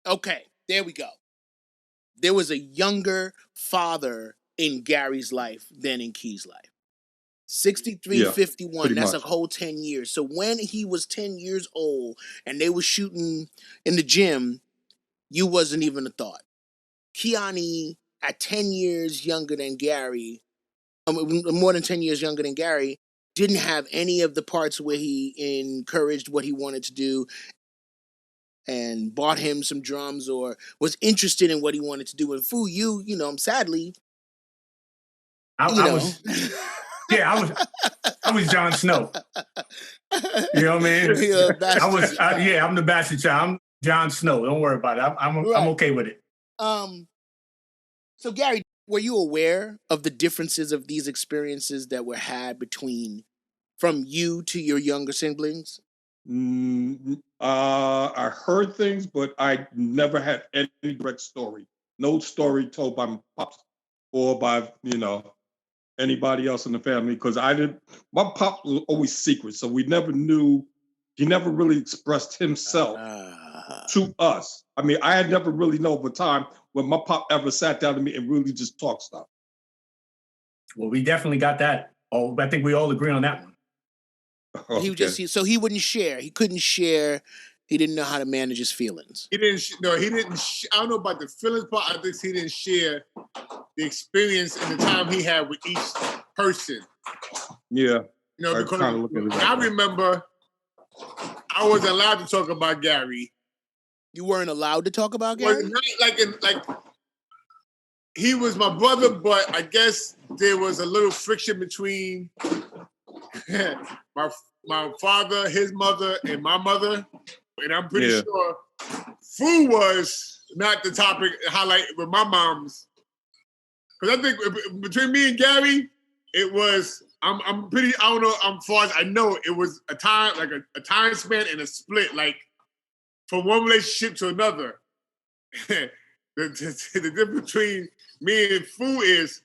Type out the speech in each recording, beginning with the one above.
Okay, there we go. There was a younger father in Gary's life than in Key's life. 63, Yeah, 51. pretty That's a much. whole 10 years. So when he was 10 years old and they were shooting in the gym, you wasn't even a thought. Kiani, at 10 years younger than Gary, more than 10 years younger than Gary, didn't have any of the parts where he encouraged what he wanted to do and bought him some drums or was interested in what he wanted to do. And Fu, sadly, you I know. was, yeah, I was Jon Snow. You know what I mean? You're a bastard. Yeah, I'm the bastard child. I'm Jon Snow. Don't worry about it. I'm Right. okay with it. So Gary, were you aware of the differences of these experiences that were had from you to your younger siblings? I heard things, but I never had any direct story. No story told by my pops or by anybody else in the family because my pop was always secret, so we never knew. He never really expressed himself to us. I mean, I had never really known over time when my pop ever sat down to me and really just talked stuff. Well, we definitely got that. Oh, I think we all agree on that one. Okay. So he wouldn't share. He couldn't share. He didn't know how to manage his feelings. He didn't. He didn't. I don't know about the feelings part. I think he didn't share the experience and the time he had with each person. Yeah. Because I remember I wasn't allowed to talk about Gary. You weren't allowed to talk about Gary? Well, like he was my brother, but I guess there was a little friction between my father, his mother, and my mother. And I'm pretty sure Fu was not the topic highlight with my mom's. Because I think between me and Gary, it was, I'm pretty, I don't know, as far as I know, it was a time, like a time span and a split, like from one relationship to another. The difference between me and Fu is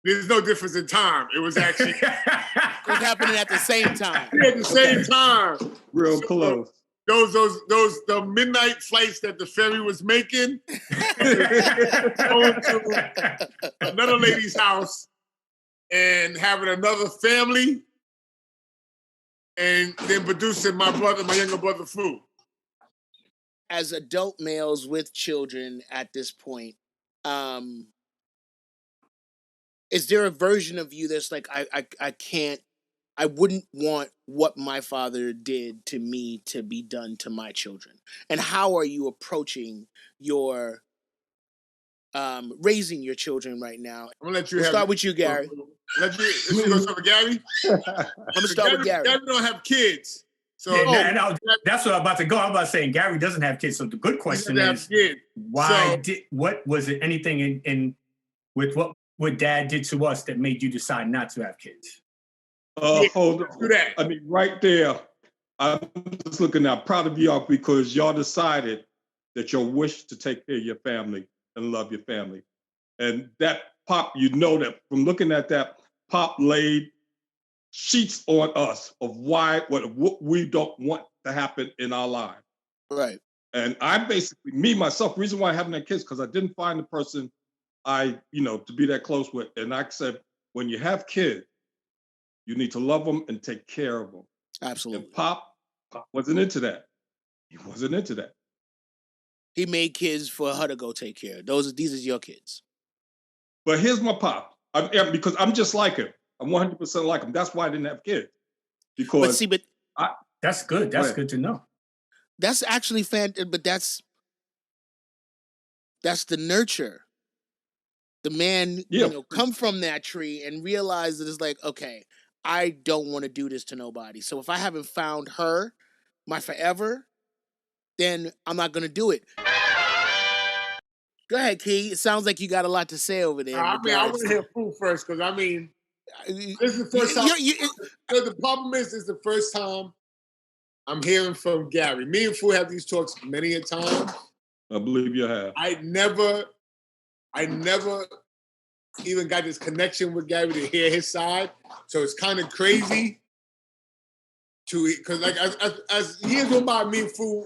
there's no difference in time. It was actually it was happening at the same time. Yeah, at the same time. Real close. The midnight flights that the ferry was making, going to another lady's house and having another family, and then producing my younger brother Fu. As adult males with children at this point, is there a version of you that's like, I wouldn't want what my father did to me to be done to my children? And how are you approaching your raising your children right now? I'm gonna let you start with you, Gary. Let's go start with Gary. I'm gonna start with Gary. Gary don't have kids. So that's what I'm about to go. I'm about saying Gary doesn't have kids. So the good question is, what was it? Anything in with what Dad did to us that made you decide not to have kids? Hold on. I mean, right there, I'm just looking out proud of y'all because y'all decided that your wish to take care of your family and love your family. And that Pop, that from looking at that, Pop laid sheets on us of what we don't want to happen in our lives. Right. And I basically, myself, reason why I haven't had kids, because I didn't find the person to be that close with. And I said, when you have kids, you need to love them and take care of them. Absolutely. And Pop wasn't into that. He wasn't into that. He made kids for her to go take care of. These are your kids. But here's my Pop. Because I'm just like him. I'm 100% like him. That's why I didn't have kids. Because that's good. That's good to know. That's actually but that's the nurture. The man, come from that tree and realize that it's like, okay, I don't want to do this to nobody. So if I haven't found her, my forever, then I'm not going to do it. Go ahead, Key. It sounds like you got a lot to say over there. I want to hear Fu first because this is the first time. The problem is, this is the first time I'm hearing from Gary. Me and Fu have these talks many a time. I believe you have. I never even got this connection with Gary to hear his side. So it's kind of crazy to eat because like as years went by, me and Fu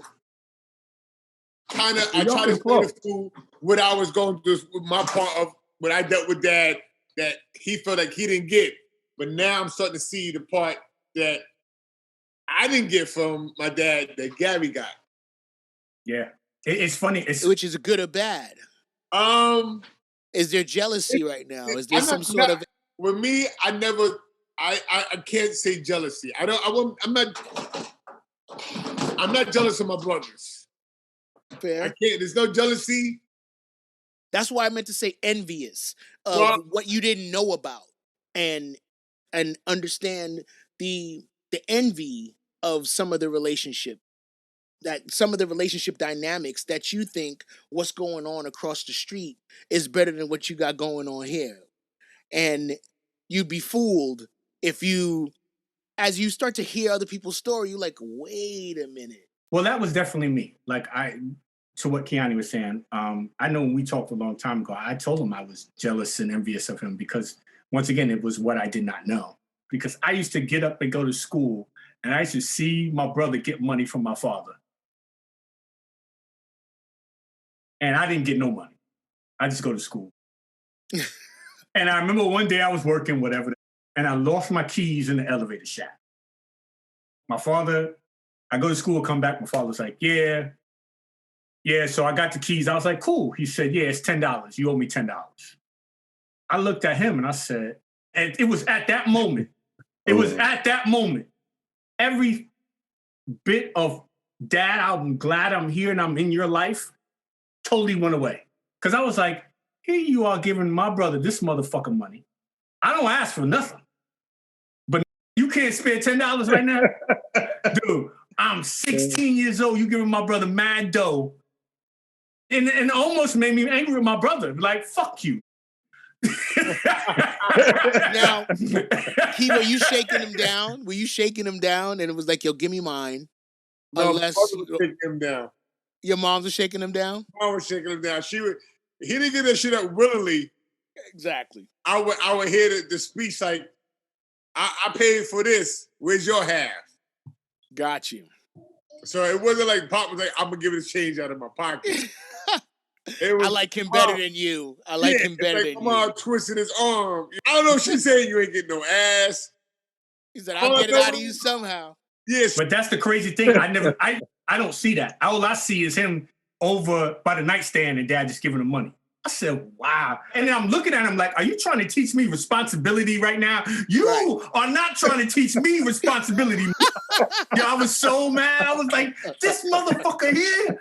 I tried to explain to Fu what I was going through with my part of what I dealt with Dad that he felt like he didn't get. But now I'm starting to see the part that I didn't get from my dad that Gary got. Yeah. It's funny. Which is good or bad? Is there jealousy right now? Is there some sort of... With me, I can't say jealousy. I'm not jealous of my brothers. Fair. I can't. There's no jealousy. That's why I meant to say envious of what you didn't know about and understand the envy of some of the relationship dynamics that you think what's going on across the street is better than what you got going on here. And you'd be fooled if as you start to hear other people's story, you're like, wait a minute. Well, that was definitely me. Like to what Kiani was saying, I know when we talked a long time ago, I told him I was jealous and envious of him because once again, it was what I did not know. Because I used to get up and go to school and I used to see my brother get money from my father. And I didn't get no money. I just go to school. And I remember one day I was working, whatever, and I lost my keys in the elevator shaft. My father, I go to school, come back, my father's like, yeah, so I got the keys. I was like, cool. He said, yeah, it's $10. You owe me $10. I looked at him and I said, and it was at that moment, every bit of Dad, I'm glad I'm here and I'm in your life, totally went away. Because I was like, here you are giving my brother this motherfucking money. I don't ask for nothing. But you can't spare $10 right now? Dude, I'm 16 years old. You giving my brother mad dough. And it almost made me angry with my brother. Like, fuck you. Now, were you shaking him down? Were you shaking him down? And it was like, yo, give me mine. No, unless was shaking him down. Your mom was shaking him down? Mom was shaking him down. He didn't get that shit up willingly. Exactly. I would hear the speech like, I paid for this. Where's your half? Got you. So it wasn't like Pop was like, I'm gonna give it a change out of my pocket. I like him better than you. I like him better than you. Mom twisting his arm. I don't know if she's saying you ain't getting no ass. He said, I'll get it out of you somehow. Yes. But that's the crazy thing. I don't see that. All I see is him over by the nightstand and Dad just giving him money. I said, wow. And then I'm looking at him like, are you trying to teach me responsibility right now? You are not trying to teach me responsibility. Yo, I was so mad. I was like, this motherfucker here.